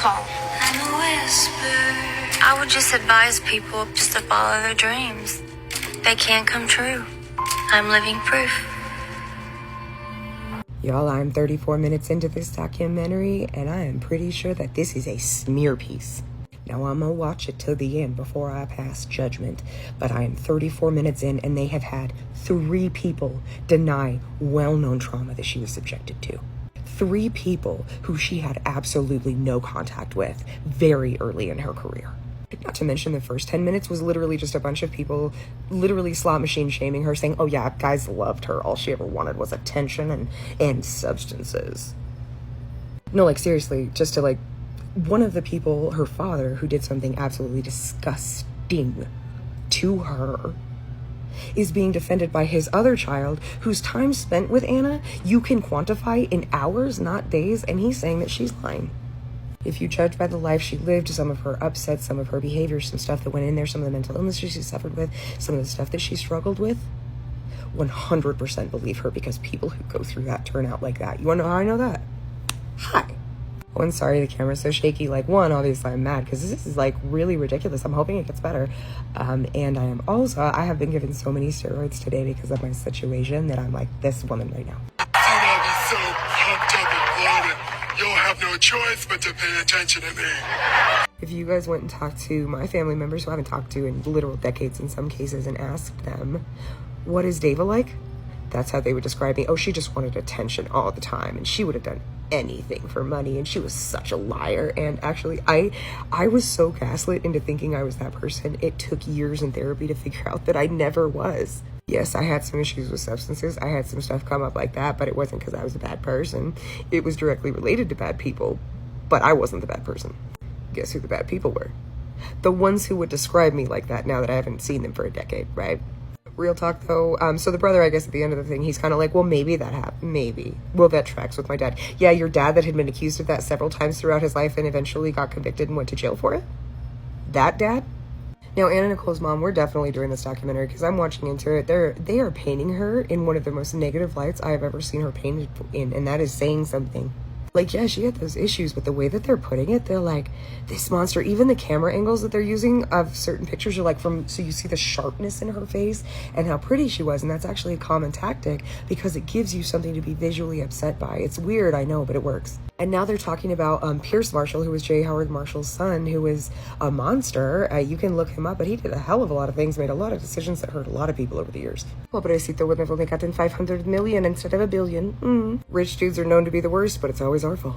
Nicole. I would just advise people just to follow their dreams. They can come true. I'm living proof. Y'all, I'm 34 minutes into this documentary, and I am pretty sure that this is a smear piece. Now, I'm gonna watch it till the end before I pass judgment, but I am 34 minutes in, and they have had 3 people deny well-known trauma that she was subjected to. 3 people who she had absolutely no contact with very early in her career. Not to mention the first 10 minutes was literally just a bunch of people literally slot machine shaming her, saying, oh yeah, guys loved her. All she ever wanted was attention and substances. No, like seriously, just to like, one of the people, her father, who did something absolutely disgusting to her, is being defended by his other child, whose time spent with Anna you can quantify in hours, not days, and he's saying that she's lying. If you judge by the life she lived, some of her upsets, some of her behaviors, some stuff that went in there, some of the mental illness she suffered with, some of the stuff that she struggled with, 100% believe her, because people who go through that turn out like that. You wanna know how I know that? Hi. One, sorry the camera's so shaky. Like, one, obviously I'm mad because this is like really ridiculous. I'm hoping it gets better. And I have been given so many steroids today because of my situation that I'm like this woman right now. You'll have no choice but to pay attention to me. If you guys went and talked to my family members who I haven't talked to in literal decades in some cases and asked them, what is Dava like? That's how they would describe me. Oh, she just wanted attention all the time, and she would have done anything for money, and she was such a liar. And actually, I was so gaslit into thinking I was that person. It took years in therapy to figure out that I never was. Yes, I had some issues with substances. I had some stuff come up like that, but it wasn't because I was a bad person. It was directly related to bad people, but I wasn't the bad person. Guess who the bad people were? The ones who would describe me like that now that I haven't seen them for a decade, right? Real talk though, so the brother, I guess at the end of the thing, he's kind of like, well, maybe that happened, maybe. Well, that tracks with my dad. Yeah, your dad that had been accused of that several times throughout his life and eventually got convicted and went to jail for it? That dad? Now, Anna Nicole's mom, we're definitely doing this documentary because I'm watching into it. They are painting her in one of the most negative lights I have ever seen her painted in, and that is saying something. Like, yeah, she had those issues, but the way that they're putting it, they're like, this monster, even the camera angles that they're using of certain pictures are like so you see the sharpness in her face and how pretty she was, and that's actually a common tactic because it gives you something to be visually upset by. It's weird, I know, but it works. And now they're talking about Pierce Marshall, who was J. Howard Marshall's son, who is a monster. You can look him up, but he did a hell of a lot of things, made a lot of decisions that hurt a lot of people over the years. Pobrecito would have only gotten 500 million instead of $1 billion. Rich dudes are known to be the worst, but it's always our fault.